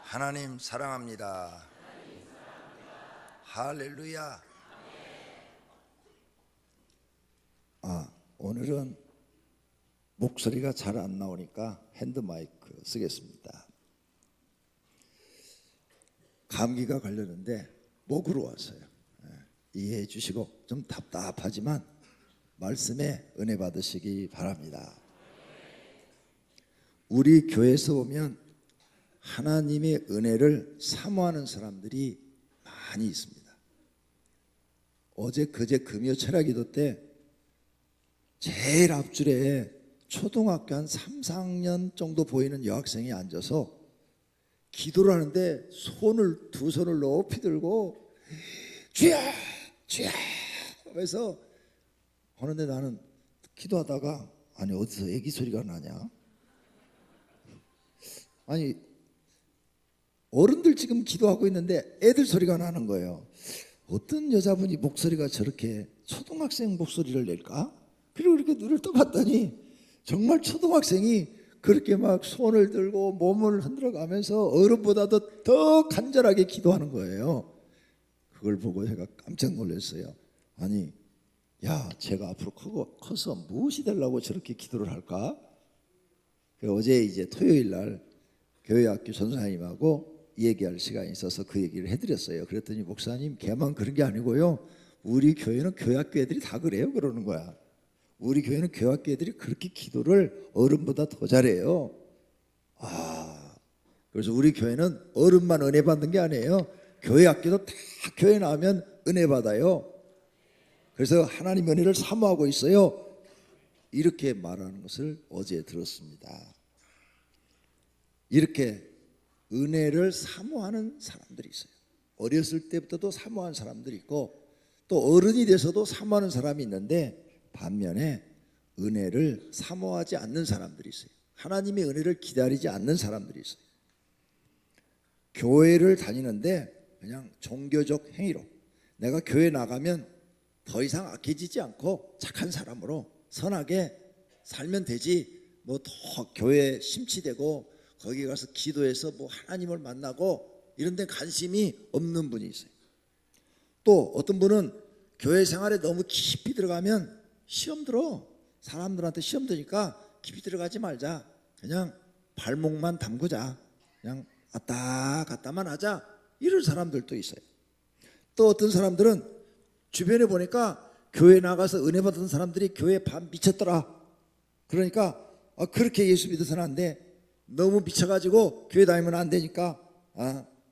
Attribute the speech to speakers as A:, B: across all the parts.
A: 하나님 사랑합니다. 할렐루야. 오늘은 목소리가 잘 안 나오니까 핸드마이크 쓰겠습니다. 감기가 걸렸는데 목으로 왔어요. 이해해 주시고, 좀 답답하지만 말씀에 은혜 받으시기 바랍니다. 우리 교회에서 보면 하나님의 은혜를 사모하는 사람들이 많이 있습니다. 어제 그제 금요 철야기도 때 제일 앞줄에 초등학교 한 3, 4학년 정도 보이는 여학생이 앉아서 기도를 하는데 두 손을 높이 들고 주여 주여 하면서 하는데, 나는 기도하다가 아니 어디서 애기 소리가 나냐, 아니 어른들 지금 기도하고 있는데 애들 소리가 나는 거예요. 어떤 여자분이 목소리가 저렇게 초등학생 목소리를 낼까? 그리고 이렇게 눈을 떠봤더니 정말 초등학생이 그렇게 막 손을 들고 몸을 흔들어 가면서 어른보다도 더 간절하게 기도하는 거예요. 그걸 보고 제가 깜짝 놀랐어요. 아니, 야, 제가 앞으로 커서 무엇이 되려고 저렇게 기도를 할까? 어제 이제 토요일 날 교회학교 전사님하고 얘기할 시간이 있어서 그 얘기를 해드렸어요. 그랬더니 목사님, 걔만 그런 게 아니고요, 우리 교회는 교회학교 애들이 다 그래요 그러는 거야. 우리 교회는 교회학교 애들이 그렇게 기도를 어른보다 더 잘해요. 그래서 우리 교회는 어른만 은혜 받는 게 아니에요. 교회학교도 다 교회 나오면 은혜 받아요. 그래서 하나님 은혜를 사모하고 있어요. 이렇게 말하는 것을 어제 들었습니다. 이렇게 은혜를 사모하는 사람들이 있어요. 어렸을 때부터도 사모하는 사람들이 있고, 또 어른이 돼서도 사모하는 사람이 있는데, 반면에 은혜를 사모하지 않는 사람들이 있어요. 하나님의 은혜를 기다리지 않는 사람들이 있어요. 교회를 다니는데 그냥 종교적 행위로, 내가 교회 나가면 더 이상 악해지지 않고 착한 사람으로 선하게 살면 되지, 뭐 더 교회에 심취되고 거기 가서 기도해서 뭐 하나님을 만나고 이런 데 관심이 없는 분이 있어요. 또 어떤 분은 교회 생활에 너무 깊이 들어가면 시험 들어, 사람들한테 시험 드니까 깊이 들어가지 말자, 그냥 발목만 담그자, 그냥 왔다 갔다만 하자, 이런 사람들도 있어요. 또 어떤 사람들은 주변에 보니까 교회 나가서 은혜 받은 사람들이 교회에 반 미쳤더라. 그러니까 그렇게 예수 믿어서는 안 돼, 너무 미쳐가지고 교회 다니면 안 되니까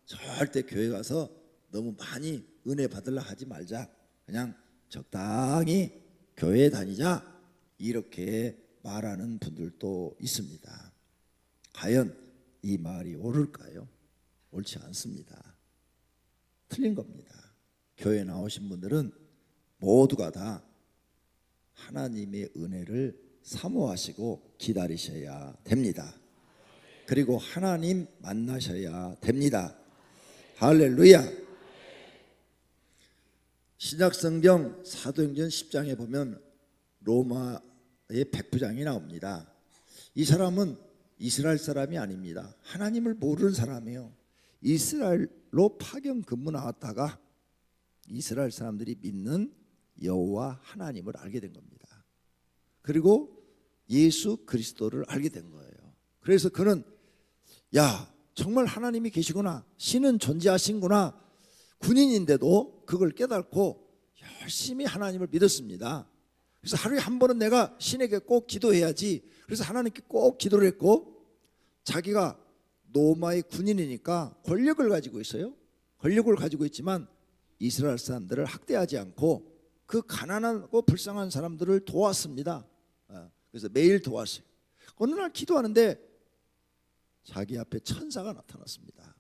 A: 절대 교회 가서 너무 많이 은혜 받으려 하지 말자, 그냥 적당히 교회에 다니자, 이렇게 말하는 분들도 있습니다. 과연 이 말이 옳을까요? 옳지 않습니다. 틀린 겁니다. 교회 나오신 분들은 모두가 다 하나님의 은혜를 사모하시고 기다리셔야 됩니다. 그리고 하나님 만나셔야 됩니다. 할렐루야. 신약성경 사도행전 10장에 보면 로마의 백부장이 나옵니다. 이 사람은 이스라엘 사람이 아닙니다. 하나님을 모르는 사람이에요. 이스라엘로 파견 근무 나왔다가 이스라엘 사람들이 믿는 여호와 하나님을 알게 된 겁니다. 그리고 예수 그리스도를 알게 된 거예요. 그래서 그는, 야, 정말 하나님이 계시구나, 신은 존재하신구나, 군인인데도 그걸 깨닫고 열심히 하나님을 믿었습니다. 그래서 하루에 한 번은 내가 신에게 꼭 기도해야지, 그래서 하나님께 꼭 기도를 했고, 자기가 로마의 군인이니까 권력을 가지고 있어요. 권력을 가지고 있지만 이스라엘 사람들을 학대하지 않고 그 가난하고 불쌍한 사람들을 도왔습니다. 그래서 매일 도왔어요. 어느 날 기도하는데 자기 앞에 천사가 나타났습니다.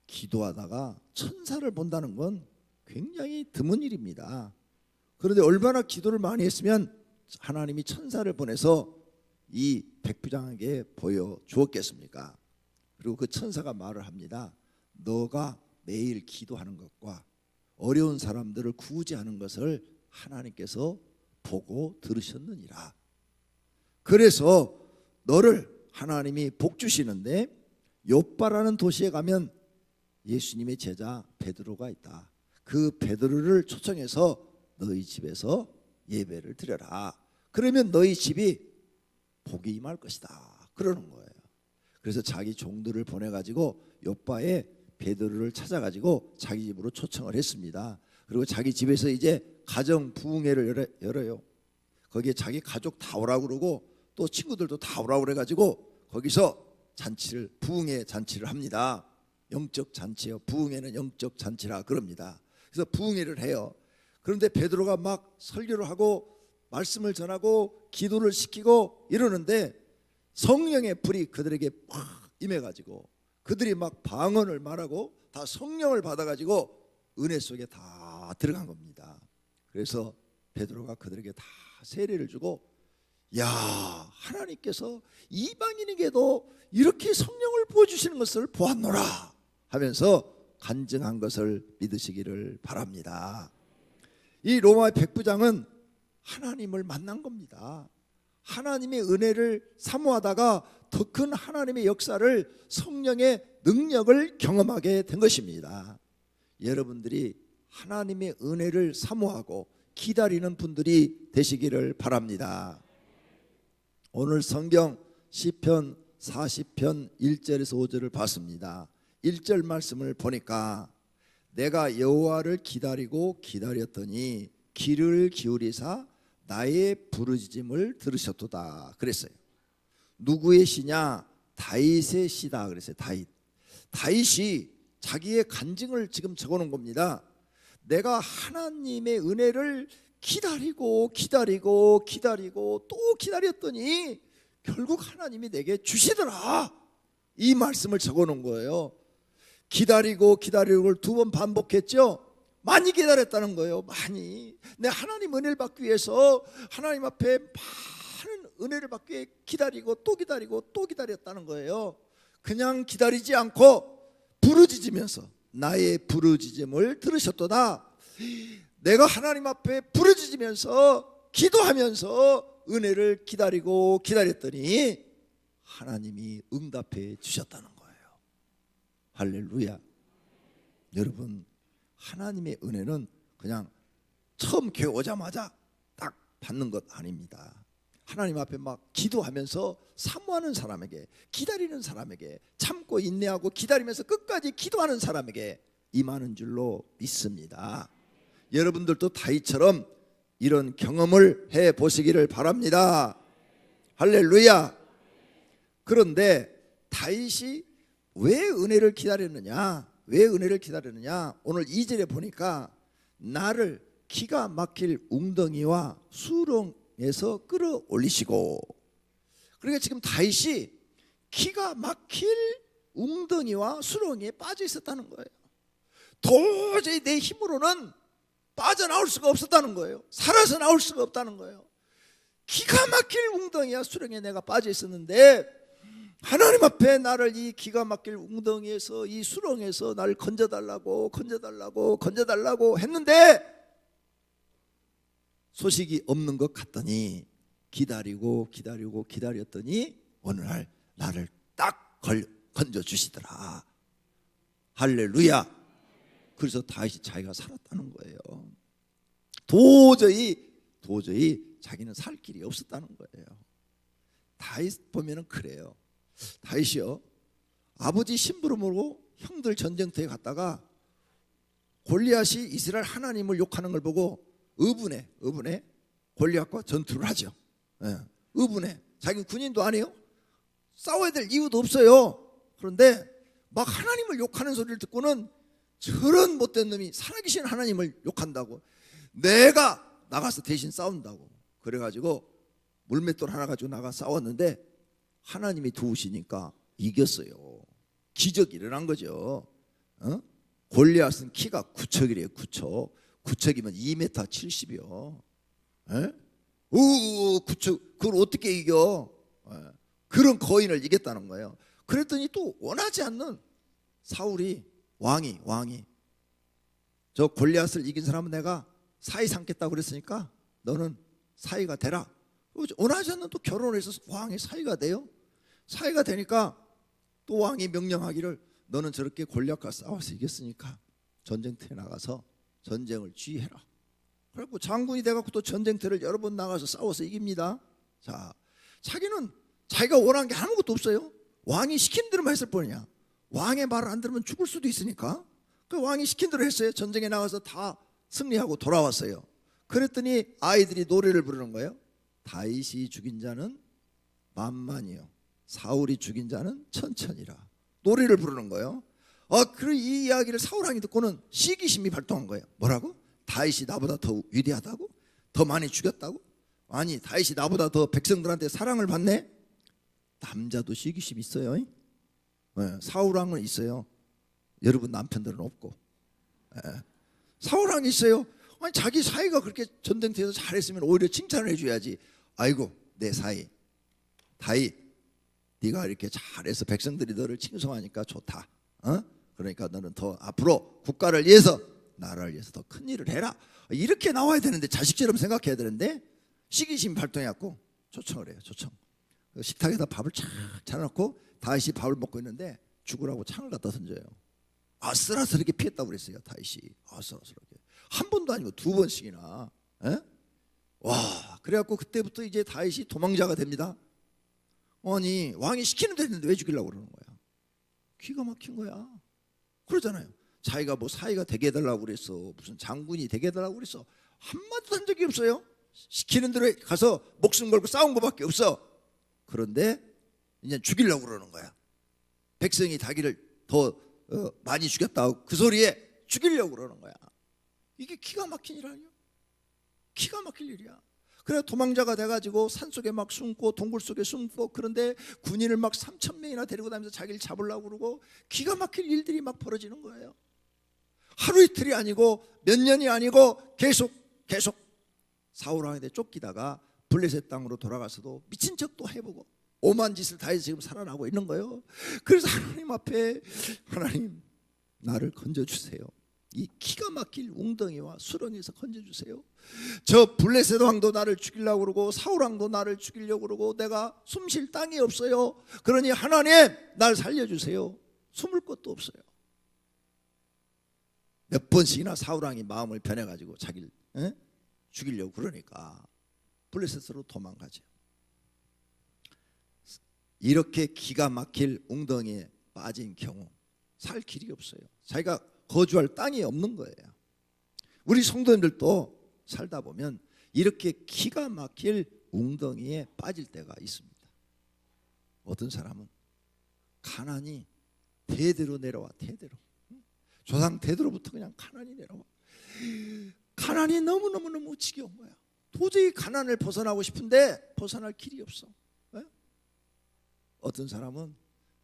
A: 기도하다가 천사를 본다는 건 굉장히 드문 일입니다. 그런데 얼마나 기도를 많이 했으면 하나님이 천사를 보내서 이 백부장에게 보여주었겠습니까? 그리고 그 천사가 말을 합니다. 너가 매일 기도하는 것과 어려운 사람들을 구제하는 것을 하나님께서 보고 들으셨느니라. 그래서 너를 하나님이 복 주시는데 요빠라는 도시에 가면 예수님의 제자 베드로가 있다. 그 베드로를 초청해서 너희 집에서 예배를 드려라. 그러면 너희 집이 복이 임할 것이다. 그러는 거예요. 그래서 자기 종들을 보내가지고 요빠에 베드로를 찾아가지고 자기 집으로 초청을 했습니다. 그리고 자기 집에서 이제 가정 부흥회를 열어요. 거기에 자기 가족 다 오라고 그러고 또 친구들도 다 오라고 그래가지고 거기서 잔치를, 부흥회 잔치를 합니다. 영적 잔치요. 부흥회는 영적 잔치라 그럽니다. 그래서 부흥회를 해요. 그런데 베드로가 막 설교를 하고 말씀을 전하고 기도를 시키고 이러는데 성령의 불이 그들에게 팍 임해가지고 그들이 막 방언을 말하고 다 성령을 받아가지고 은혜 속에 다 들어간 겁니다. 그래서 베드로가 그들에게 다 세례를 주고, 야, 하나님께서 이방인에게도 이렇게 성령을 부어주시는 것을 보았노라 하면서 간증한 것을 믿으시기를 바랍니다. 이 로마의 백부장은 하나님을 만난 겁니다. 하나님의 은혜를 사모하다가 더 큰 하나님의 역사를, 성령의 능력을 경험하게 된 것입니다. 여러분들이 하나님의 은혜를 사모하고 기다리는 분들이 되시기를 바랍니다. 오늘 성경 시편 40편 1절에서 5절을 봤습니다. 1절 말씀을 보니까 내가 여호와를 기다리고 기다렸더니 귀를 기울이사 나의 부르짖음을 들으셨도다 그랬어요. 누구의 시냐? 다윗의 시다 그랬어요. 다윗이 자기의 간증을 지금 적어놓은 겁니다. 내가 하나님의 은혜를 기다리고 또 기다렸더니 결국 하나님이 내게 주시더라. 이 말씀을 적어놓은 거예요. 기다리고를 두 번 반복했죠. 많이 기다렸다는 거예요. 많이. 내 하나님 은혜를 받기 위해서 하나님 앞에 많은 은혜를 받기 위해 기다리고 또 기다렸다는 거예요. 그냥 기다리지 않고 부르짖으면서 나의 부르짖음을 들으셨도다. 내가 하나님 앞에 부르짖으면서 기도하면서 은혜를 기다렸더니 하나님이 응답해 주셨다는 거예요. 할렐루야. 여러분, 하나님의 은혜는 그냥 처음 교회 오자마자 딱 받는 것 아닙니다. 하나님 앞에 막 기도하면서 사모하는 사람에게, 기다리는 사람에게, 참고 인내하고 기다리면서 끝까지 기도하는 사람에게 임하는 줄로 믿습니다. 여러분들도 다윗처럼 이런 경험을 해보시기를 바랍니다. 할렐루야. 그런데 다윗이 왜 은혜를 기다렸느냐? 오늘 2절에 보니까 나를 기가 막힐 웅덩이와 수렁에서 끌어올리시고, 그러니까 지금 다윗이 기가 막힐 웅덩이와 수렁에 빠져 있었다는 거예요. 도저히 내 힘으로는 빠져나올 수가 없었다는 거예요. 살아서 나올 수가 없다는 거예요. 기가 막힐 웅덩이와 수렁에 내가 빠져 있었는데 하나님 앞에 나를 이 기가 막힐 웅덩이에서, 이 수렁에서 나를 건져달라고 했는데 소식이 없는 것 같더니 기다렸더니 어느 날 나를 딱 건져주시더라. 할렐루야. 그래서 다윗이 자기가 살았다는 거예요. 도저히 자기는 살 길이 없었다는 거예요. 다윗 보면은 그래요. 다윗이요, 아버지 심부름으로 형들 전쟁터에 갔다가 골리앗이 이스라엘 하나님을 욕하는 걸 보고 의분해 골리앗과 전투를 하죠. 의분해. 자기는 군인도 아니에요. 싸워야 될 이유도 없어요. 그런데 막 하나님을 욕하는 소리를 듣고는 저런 못된 놈이 살아계신 하나님을 욕한다고, 내가 나가서 대신 싸운다고 그래가지고 물맷돌 하나 가지고 나가 싸웠는데 하나님이 도우시니까 이겼어요. 기적이 일어난 거죠. 골리앗은 키가 9척이래요. 9척이면 2m 70이요. 9척, 그걸 어떻게 이겨? 그런 거인을 이겼다는 거예요. 그랬더니 또 원하지 않는 사울이, 왕이 저 골리앗을 이긴 사람은 내가 사위 삼겠다고 그랬으니까 너는 사위가 되라. 원하지 않는 또 결혼을 해서 왕의 사위가 돼요. 사위가 되니까 또 왕이 명령하기를 너는 저렇게 골리앗과 싸워서 이겼으니까 전쟁터에 나가서 전쟁을 지휘해라. 그래갖고 장군이 돼갖고 또 전쟁터를 여러 번 나가서 싸워서 이깁니다. 자, 자기는 자기가 원한 게 아무것도 없어요. 왕이 시킨 대로만 했을 뿐이야. 왕의 말을 안 들으면 죽을 수도 있으니까 그 왕이 시킨 대로 했어요. 전쟁에 나가서 다 승리하고 돌아왔어요. 그랬더니 아이들이 노래를 부르는 거예요. 다윗이 죽인 자는 만만이요 사울이 죽인 자는 천천이라. 노래를 부르는 거예요. 그리고 이 이야기를 사울 왕이 듣고는 시기심이 발동한 거예요. 뭐라고? 다윗이 나보다 더 위대하다고? 더 많이 죽였다고? 아니, 다윗이 나보다 더 백성들한테 사랑을 받네? 남자도 시기심이 있어요. 네, 사울 왕은 있어요. 여러분 남편들은 없고. 네. 사울 왕이 있어요. 아니, 자기 사이가 그렇게 전쟁터에서 잘했으면 오히려 칭찬을 해줘야지. 아이고, 내 사이 다윗, 네가 이렇게 잘해서 백성들이 너를 칭송하니까 좋다. 그러니까 너는 더 앞으로 국가를 위해서, 나라를 위해서 더 큰 일을 해라. 이렇게 나와야 되는데, 자식처럼 생각해야 되는데 시기심 발동해갖고 초청을 해요. 초청. 식탁에다 밥을 착 차려놓고 다윗이 밥을 먹고 있는데 죽으라고 창을 갖다 던져요. 아슬아슬하게 피했다고 그랬어요. 다윗이 아슬아슬하게 한 번도 아니고 두 번씩이나. 와, 그래갖고 그때부터 이제 다윗이 도망자가 됩니다. 아니, 왕이 시키는 대로 했는데 왜 죽이려고 그러는 거야? 기가 막힌 거야. 그러잖아요. 자기가 뭐 사이가 되게 해달라고 그랬어, 무슨 장군이 되게 해달라고 그랬어, 한마디도 한 적이 없어요. 시키는 대로 가서 목숨 걸고 싸운 것밖에 없어. 그런데 이제 죽이려고 그러는 거야. 백성이 자기를 더 많이 죽였다고 그 소리에 죽이려고 그러는 거야. 이게 기가 막힌 일 아니야? 기가 막힐 일이야. 그래 도망자가 돼가지고 산속에 막 숨고 동굴 속에 숨고, 그런데 군인을 막 3,000명이나 데리고 다니면서 자기를 잡으려고 그러고, 기가 막힐 일들이 막 벌어지는 거예요. 하루 이틀이 아니고 몇 년이 아니고 계속 사울 왕한테 쫓기다가 블레셋 땅으로 돌아가서도 미친 척도 해보고 오만 짓을 다 해서 지금 살아나고 있는 거예요. 그래서 하나님 앞에, 하나님 나를 건져주세요. 이 기가 막힐 웅덩이와 수렁에서 건져주세요. 저 블레셋 왕도 나를 죽이려고 그러고 사울 왕도 나를 죽이려고 그러고 내가 숨 쉴 땅이 없어요. 그러니 하나님 날 살려주세요. 숨을 곳도 없어요. 몇 번씩이나 사울 왕이 마음을 변해가지고 자기를 죽이려고 그러니까 블레셋으로 도망가죠. 이렇게 기가 막힐 웅덩이에 빠진 경우 살 길이 없어요. 자기가 거주할 땅이 없는 거예요. 우리 성도님들도 살다 보면 이렇게 기가 막힐 웅덩이에 빠질 때가 있습니다. 어떤 사람은 가난이 대대로 내려와. 대대로 조상 대대로부터 그냥 가난이 내려와. 가난이 너무너무 지겨운 거야. 도저히 가난을 벗어나고 싶은데 벗어날 길이 없어. 어떤 사람은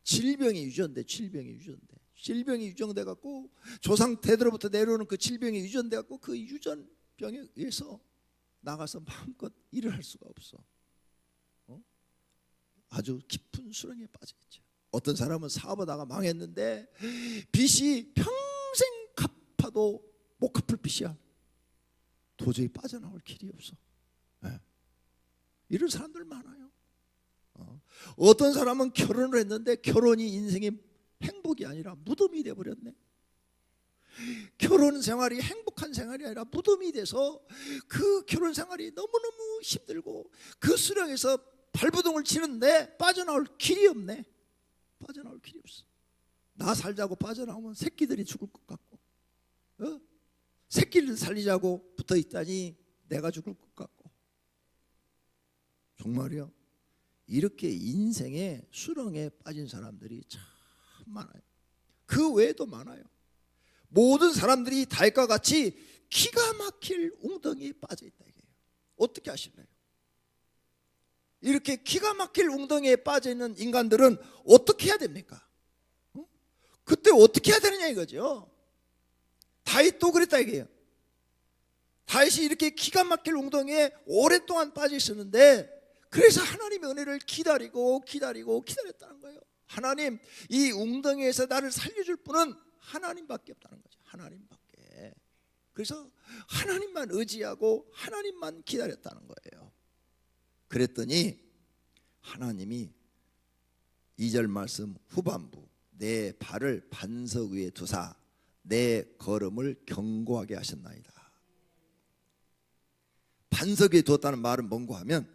A: 질병이 유전돼. 질병이 유전돼 갖고 조상 대대로부터 내려오는 그 질병이 유전돼 갖고 그 유전병에 의해서 나가서 마음껏 일을 할 수가 없어. 아주 깊은 수렁에 빠져 있죠. 어떤 사람은 사업하다가 망했는데 빚이 평생 갚아도 못 갚을 빚이야. 도저히 빠져나올 길이 없어. 이런 사람들 많아요. 어떤 사람은 결혼을 했는데 결혼이 인생의 행복이 아니라 무덤이 돼버렸네. 결혼 생활이 행복한 생활이 아니라 무덤이 돼서 그 결혼 생활이 너무너무 힘들고 그 수렁에서 발버둥을 치는데 빠져나올 길이 없네. 빠져나올 길이 없어. 나 살자고 빠져나오면 새끼들이 죽을 것 같고, 새끼를 살리자고 붙어있다니 내가 죽을 것 같고. 정말이요. 이렇게 인생의 수렁에 빠진 사람들이 참 많아요. 그 외에도 많아요. 모든 사람들이 다윗과 같이 기가 막힐 웅덩이에 빠져 있다 이게요. 어떻게 하실래요? 이렇게 기가 막힐 웅덩이에 빠져 있는 인간들은 어떻게 해야 됩니까? 그때 어떻게 해야 되느냐 이거죠. 다윗도 그랬다 이게요. 다윗이 이렇게 기가 막힐 웅덩이에 오랫동안 빠져 있었는데, 그래서 하나님의 은혜를 기다렸다는 거예요. 하나님, 이 웅덩이에서 나를 살려줄 분은 하나님밖에 없다는 거죠. 하나님밖에. 그래서 하나님만 의지하고 하나님만 기다렸다는 거예요. 그랬더니 하나님이 2절 말씀 후반부 내 발을 반석 위에 두사 내 걸음을 견고하게 하셨나이다. 반석 위에 두었다는 말은 뭔고 하면,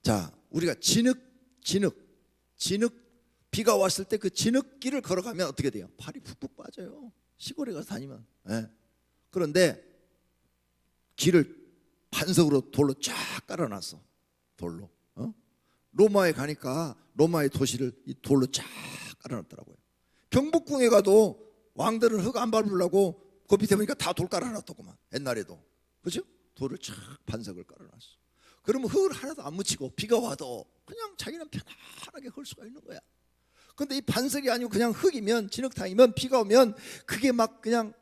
A: 자, 우리가 진흙 비가 왔을 때 그 진흙길을 걸어가면 어떻게 돼요? 발이 푹푹 빠져요. 시골에 가서 다니면. 그런데 길을 반석으로 돌로 쫙 깔아놨어. 돌로. 로마에 가니까 로마의 도시를 이 돌로 쫙 깔아놨더라고요. 경복궁에 가도 왕들은 흙 안 밟으려고 그 밑에 보니까 다 돌 깔아놨더구만. 옛날에도. 그렇죠? 돌을 쫙 반석을 깔아놨어. 그러면 흙을 하나도 안 묻히고 비가 와도 그냥 자기는 편안하게 걸 수가 있는 거야. 근데 이 반석이 아니고 그냥 흙이면, 진흙탕이면 비가 오면 그게 막 그냥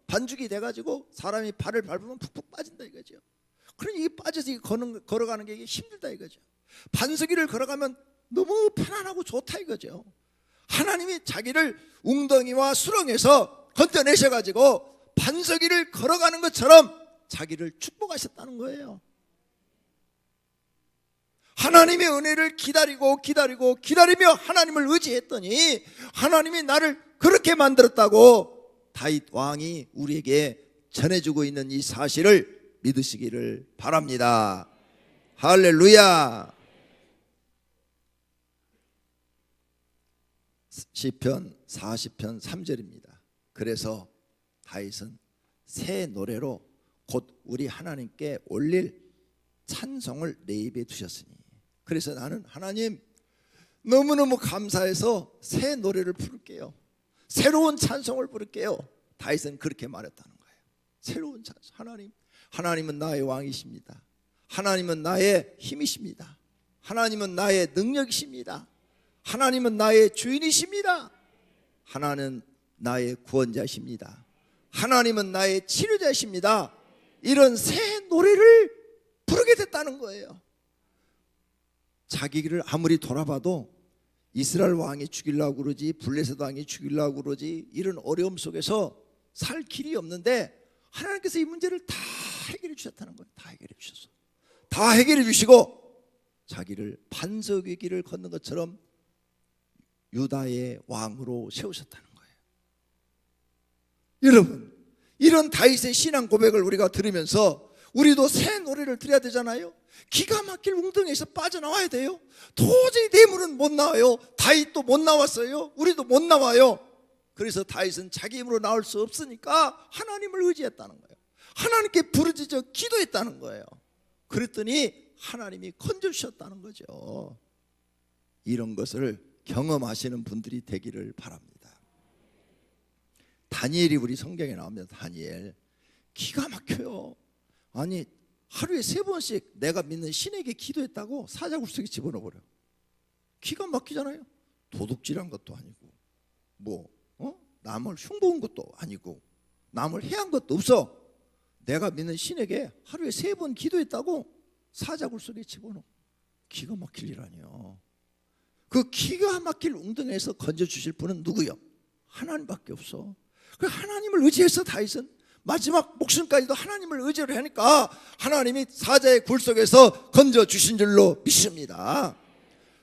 A: 반죽이 돼가지고 사람이 발을 밟으면 푹푹 빠진다 이거죠. 그러니 이게 빠져서 걸어가는 게 힘들다 이거죠. 반석 위를 걸어가면 너무 편안하고 좋다 이거죠. 하나님이 자기를 웅덩이와 수렁에서 건져내셔가지고 반석 위를 걸어가는 것처럼 자기를 축복하셨다는 거예요. 하나님의 은혜를 기다리며 하나님을 의지했더니 하나님이 나를 그렇게 만들었다고 다윗 왕이 우리에게 전해주고 있는 이 사실을 믿으시기를 바랍니다. 할렐루야. 시편 40편 3절입니다. 그래서 다윗은 새 노래로 곧 우리 하나님께 올릴 찬송을 내 입에 두셨으니, 그래서 나는 하나님 너무너무 감사해서 새 노래를 부를게요. 새로운 찬송을 부를게요. 다윗은 그렇게 말했다는 거예요. 새로운 찬송. 하나님은 나의 왕이십니다. 하나님은 나의 힘이십니다. 하나님은 나의 능력이십니다. 하나님은 나의 주인이십니다. 하나님은 나의 구원자십니다. 하나님은 나의 치료자십니다. 이런 새 노래를 부르게 됐다는 거예요. 자기 길을 아무리 돌아봐도 이스라엘 왕이 죽이려고 그러지, 블레셋 왕이 죽이려고 그러지, 이런 어려움 속에서 살 길이 없는데 하나님께서 이 문제를 다 해결해 주셨다는 거예요. 다 해결해 주셨어. 다 해결해 주시고 자기를 반석 위의 길을 걷는 것처럼 유다의 왕으로 세우셨다는 거예요. 여러분, 이런 다윗의 신앙 고백을 우리가 들으면서 우리도 새 노래를 드려야 되잖아요. 기가 막힐 웅덩이에서 빠져나와야 돼요. 도저히 내 물은 못 나와요. 다윗도 못 나왔어요. 우리도 못 나와요. 그래서 다윗은 자기 힘으로 나올 수 없으니까 하나님을 의지했다는 거예요. 하나님께 부르짖어 기도했다는 거예요. 그랬더니 하나님이 건져주셨다는 거죠. 이런 것을 경험하시는 분들이 되기를 바랍니다. 다니엘이 우리 성경에 나옵니다. 다니엘 기가 막혀요. 아니 하루에 3번씩 내가 믿는 신에게 기도했다고 사자굴 속에 집어넣어버려. 기가 막히잖아요. 도둑질한 것도 아니고 남을 흉보은 것도 아니고 남을 해한 것도 없어. 내가 믿는 신에게 하루에 3번 기도했다고 사자굴 속에 집어넣어. 기가 막힐 일 아니에요. 그 기가 막힐 웅덩이에서 건져주실 분은 누구요? 하나님밖에 없어. 그 하나님을 의지해서 다윗은 마지막 목숨까지도 하나님을 의지를 하니까 하나님이 사자의 굴 속에서 건져주신 줄로 믿습니다.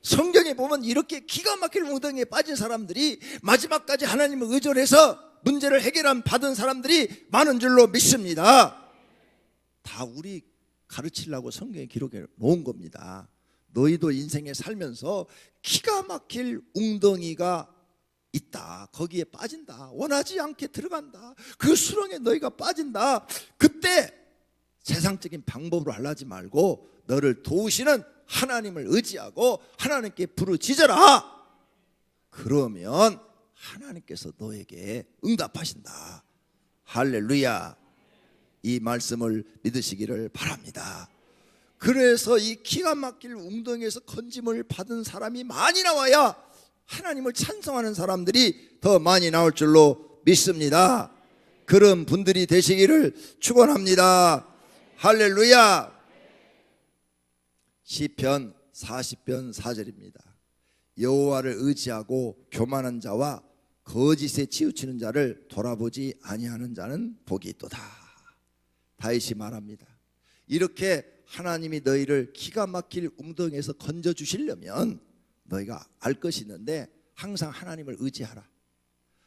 A: 성경에 보면 이렇게 기가 막힐 웅덩이에 빠진 사람들이 마지막까지 하나님을 의존해서 문제를 받은 사람들이 많은 줄로 믿습니다. 다 우리 가르치려고 성경에 기록해 놓은 겁니다. 너희도 인생에 살면서 기가 막힐 웅덩이가 있다. 거기에 빠진다. 원하지 않게 들어간다. 그 수렁에 너희가 빠진다. 그때 세상적인 방법으로 하려지 말고 너를 도우시는 하나님을 의지하고 하나님께 부르짖어라. 그러면 하나님께서 너에게 응답하신다. 할렐루야. 이 말씀을 믿으시기를 바랍니다. 그래서 이 기가 막힐 웅덩이에서 건짐을 받은 사람이 많이 나와야 하나님을 찬송하는 사람들이 더 많이 나올 줄로 믿습니다. 그런 분들이 되시기를 축원합니다. 할렐루야. 시편 40편 4절입니다. 여호와를 의지하고 교만한 자와 거짓에 치우치는 자를 돌아보지 아니하는 자는 복이 있도다. 다윗이 말합니다. 이렇게 하나님이 너희를 기가 막힐 웅덩이에서 건져주시려면 너희가 알 것이 있는데 항상 하나님을 의지하라.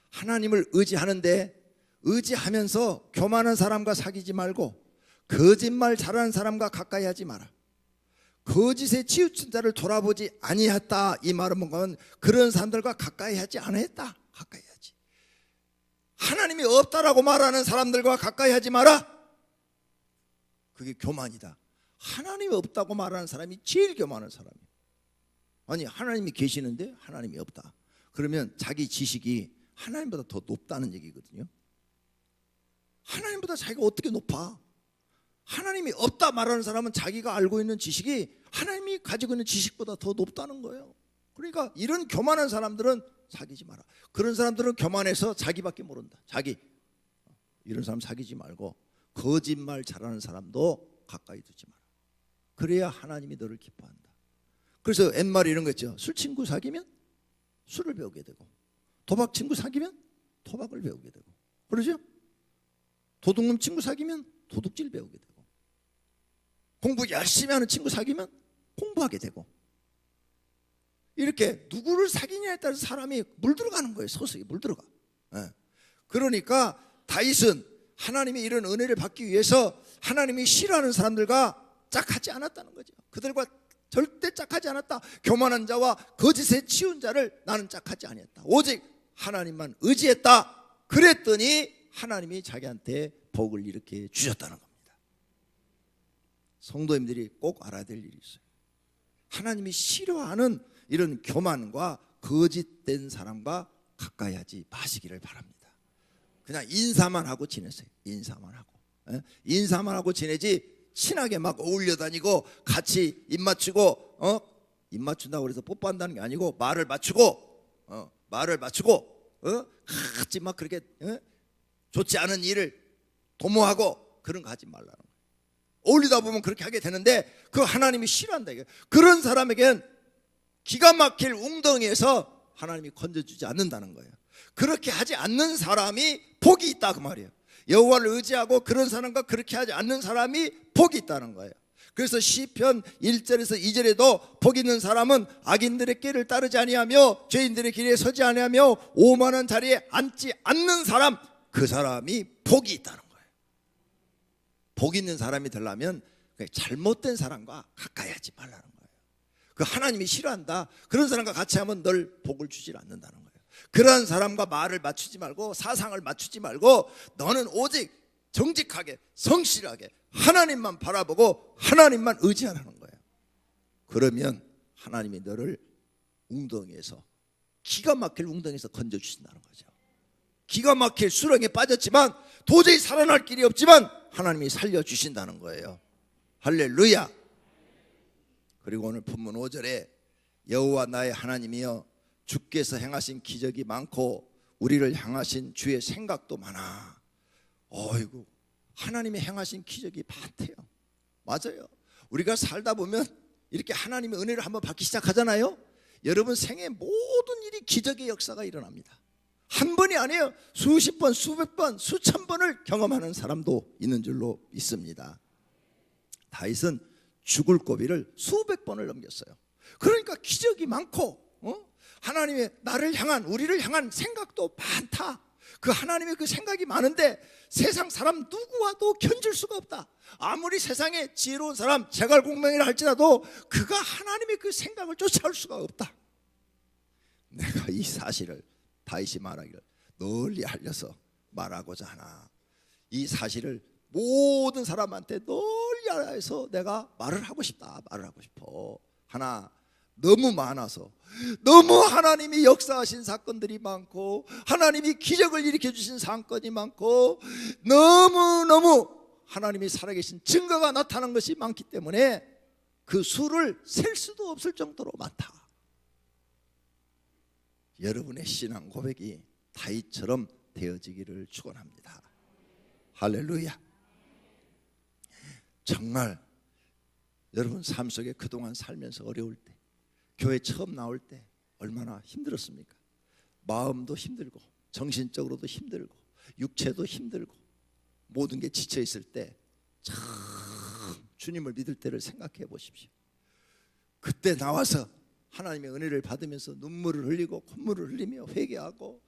A: 하나님을 의지하는데 의지하면서 교만한 사람과 사귀지 말고 거짓말 잘하는 사람과 가까이 하지 마라. 거짓에 치우친 자를 돌아보지 아니했다. 이 말은 뭔가 그런 사람들과 가까이 하지 않았다. 가까이 하지. 하나님이 없다라고 말하는 사람들과 가까이 하지 마라. 그게 교만이다. 하나님이 없다고 말하는 사람이 제일 교만한 사람이에요. 아니 하나님이 계시는데 하나님이 없다. 그러면 자기 지식이 하나님보다 더 높다는 얘기거든요. 하나님보다 자기가 어떻게 높아? 하나님이 없다 말하는 사람은 자기가 알고 있는 지식이 하나님이 가지고 있는 지식보다 더 높다는 거예요. 그러니까 이런 교만한 사람들은 사귀지 마라. 그런 사람들은 교만해서 자기밖에 모른다. 자기. 이런 사람 사귀지 말고 거짓말 잘하는 사람도 가까이 두지 마라. 그래야 하나님이 너를 기뻐한다. 그래서 옛말에 이런 거 있죠. 술 친구 사귀면 술을 배우게 되고 도박 친구 사귀면 도박을 배우게 되고 그러죠? 도둑놈 친구 사귀면 도둑질 배우게 되고 공부 열심히 하는 친구 사귀면 공부하게 되고 이렇게 누구를 사귀냐에 따라서 사람이 물들어가는 거예요. 서서히 물들어가. 그러니까 다윗은 하나님이 이런 은혜를 받기 위해서 하나님이 싫어하는 사람들과 짝하지 않았다는 거죠. 그들과 절대 짝하지 않았다. 교만한 자와 거짓에 치운 자를 나는 짝하지 아니했다. 오직 하나님만 의지했다. 그랬더니 하나님이 자기한테 복을 이렇게 주셨다는 겁니다. 성도님들이 꼭 알아야 될 일이 있어요. 하나님이 싫어하는 이런 교만과 거짓된 사람과 가까이 하지 마시기를 바랍니다. 그냥 인사만 하고 지내세요. 인사만 하고. 인사만 하고 지내지 친하게 막 어울려 다니고 같이 입 맞추고 입 맞춘다고 그래서 뽀뽀한다는 게 아니고 말을 맞추고 같이 막 그렇게 좋지 않은 일을 도모하고 그런 거 하지 말라는 거예요. 어울리다 보면 그렇게 하게 되는데 그 하나님이 싫어한다 이게. 그런 사람에겐 기가 막힐 웅덩이에서 하나님이 건져주지 않는다는 거예요. 그렇게 하지 않는 사람이 복이 있다 그 말이에요. 여호와를 의지하고 그런 사람과 그렇게 하지 않는 사람이 복이 있다는 거예요. 그래서 시편 1절에서 2절에도 복 있는 사람은 악인들의 길을 따르지 아니하며 죄인들의 길에 서지 아니하며 오만한 자리에 앉지 않는 사람, 그 사람이 복이 있다는 거예요. 복 있는 사람이 되려면 잘못된 사람과 가까이 하지 말라는 거예요. 그 하나님이 싫어한다. 그런 사람과 같이 하면 널 복을 주지 않는다는 거예요. 그런 사람과 말을 맞추지 말고 사상을 맞추지 말고 너는 오직 정직하게 성실하게 하나님만 바라보고 하나님만 의지하라는 거예요. 그러면 하나님이 너를 웅덩이에서 기가 막힐 웅덩이에서 건져주신다는 거죠. 기가 막힐 수렁에 빠졌지만 도저히 살아날 길이 없지만 하나님이 살려주신다는 거예요. 할렐루야. 그리고 오늘 본문 5절에 여호와 나의 하나님이여 주께서 행하신 기적이 많고 우리를 향하신 주의 생각도 많아. 어이구, 하나님이 행하신 기적이 많대요. 맞아요. 우리가 살다 보면 이렇게 하나님의 은혜를 한번 받기 시작하잖아요. 여러분 생애 모든 일이 기적의 역사가 일어납니다. 한 번이 아니에요. 수십 번, 수백 번, 수천 번을 경험하는 사람도 있는 줄로 믿습니다. 다윗은 죽을 고비를 수백 번을 넘겼어요. 그러니까 기적이 많고 하나님의 나를 향한 우리를 향한 생각도 많다. 그 하나님의 그 생각이 많은데 세상 사람 누구와도 견줄 수가 없다. 아무리 세상에 지혜로운 사람 제갈공명이라 할지라도 그가 하나님의 그 생각을 쫓아올 수가 없다. 내가 이 사실을 다윗이 말하기를 널리 알려서 말하고자 하나. 이 사실을 모든 사람한테 널리 알아서 내가 말을 하고 싶다. 말을 하고 싶어. 하나, 너무 많아서 너무 하나님이 역사하신 사건들이 많고 하나님이 기적을 일으켜 주신 사건이 많고 너무너무 하나님이 살아계신 증거가 나타난 것이 많기 때문에 그 수를 셀 수도 없을 정도로 많다. 여러분의 신앙 고백이 다윗처럼 되어지기를 축원합니다. 할렐루야. 정말 여러분 삶 속에 그동안 살면서 어려울 때 교회 처음 나올 때 얼마나 힘들었습니까? 마음도 힘들고 정신적으로도 힘들고 육체도 힘들고 모든 게 지쳐 있을 때 참 주님을 믿을 때를 생각해 보십시오. 그때 나와서 하나님의 은혜를 받으면서 눈물을 흘리고 콧물을 흘리며 회개하고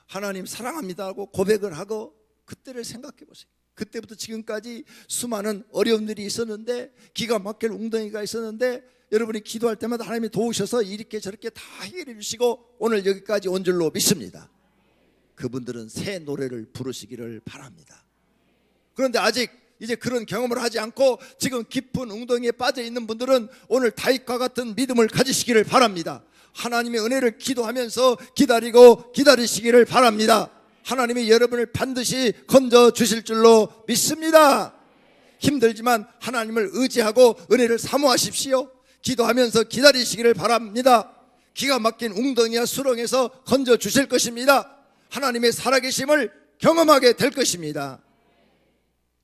A: 하나님 사랑합니다 하고 고백을 하고 그때를 생각해 보세요. 그때부터 지금까지 수많은 어려움들이 있었는데 기가 막힐 웅덩이가 있었는데 여러분이 기도할 때마다 하나님이 도우셔서 이렇게 저렇게 다 해결해 주시고 오늘 여기까지 온 줄로 믿습니다. 그분들은 새 노래를 부르시기를 바랍니다. 그런데 아직 이제 그런 경험을 하지 않고 지금 깊은 웅덩이에 빠져 있는 분들은 오늘 다윗과 같은 믿음을 가지시기를 바랍니다. 하나님의 은혜를 기도하면서 기다리고 기다리시기를 바랍니다. 하나님이 여러분을 반드시 건져 주실 줄로 믿습니다. 힘들지만 하나님을 의지하고 은혜를 사모하십시오. 기도하면서 기다리시기를 바랍니다. 기가 막힌 웅덩이와 수렁에서 건져 주실 것입니다. 하나님의 살아계심을 경험하게 될 것입니다.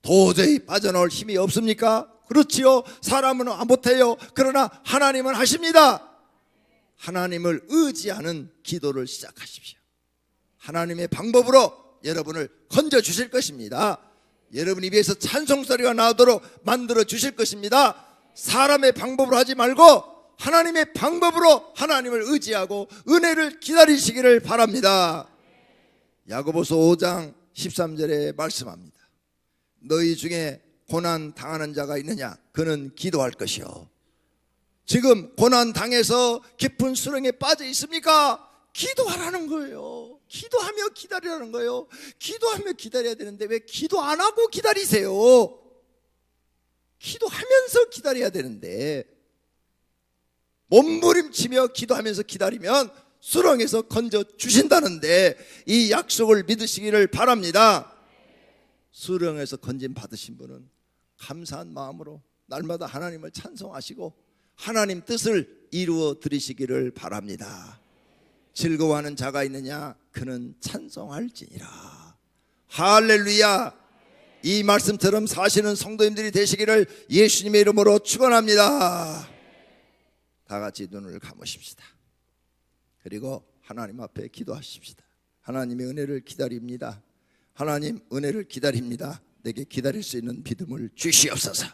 A: 도저히 빠져나올 힘이 없습니까? 그렇지요. 사람은 못해요. 그러나 하나님은 하십니다. 하나님을 의지하는 기도를 시작하십시오. 하나님의 방법으로 여러분을 건져 주실 것입니다. 여러분 입에서 찬송소리가 나오도록 만들어 주실 것입니다. 사람의 방법으로 하지 말고 하나님의 방법으로 하나님을 의지하고 은혜를 기다리시기를 바랍니다. 야고보서 5장 13절에 말씀합니다. 너희 중에 고난 당하는 자가 있느냐? 그는 기도할 것이요. 지금 고난 당해서 깊은 수렁에 빠져 있습니까? 기도하라는 거예요. 기도하며 기다리라는 거예요. 기도하며 기다려야 되는데 왜 기도 안 하고 기다리세요? 기도하면서 기다려야 되는데 몸부림치며 기도하면서 기다리면 수렁에서 건져 주신다는데 이 약속을 믿으시기를 바랍니다. 수렁에서 건짐 받으신 분은 감사한 마음으로 날마다 하나님을 찬송하시고 하나님 뜻을 이루어 드리시기를 바랍니다. 즐거워하는 자가 있느냐? 그는 찬송할지니라. 할렐루야. 이 말씀처럼 사시는 성도님들이 되시기를 예수님의 이름으로 축원합니다. 다 같이 눈을 감으십시다. 그리고 하나님 앞에 기도하십시다. 하나님의 은혜를 기다립니다. 하나님 은혜를 기다립니다. 내게 기다릴 수 있는 믿음을 주시옵소서.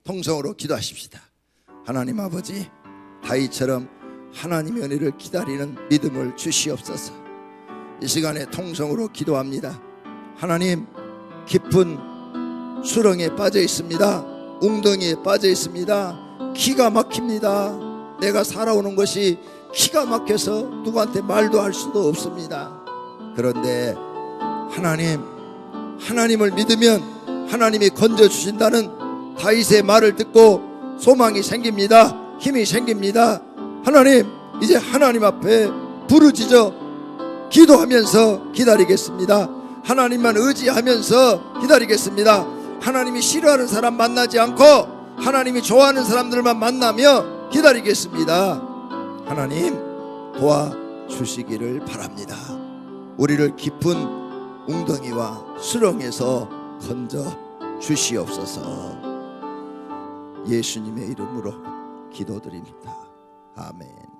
A: 통성으로 기도하십시다. 하나님 아버지, 다윗처럼 하나님의 은혜를 기다리는 믿음을 주시옵소서. 이 시간에 통성으로 기도합니다. 하나님, 깊은 수렁에 빠져 있습니다. 웅덩이에 빠져 있습니다. 기가 막힙니다. 내가 살아오는 것이 기가 막혀서 누구한테 말도 할 수도 없습니다. 그런데 하나님을 믿으면 하나님이 건져주신다는 다윗의 말을 듣고 소망이 생깁니다. 힘이 생깁니다. 하나님, 이제 하나님 앞에 부르짖어 기도하면서 기다리겠습니다. 하나님만 의지하면서 기다리겠습니다. 하나님이 싫어하는 사람 만나지 않고 하나님이 좋아하는 사람들만 만나며 기다리겠습니다. 하나님 도와주시기를 바랍니다. 우리를 깊은 웅덩이와 수렁에서 건져 주시옵소서. 예수님의 이름으로 기도드립니다. 아멘.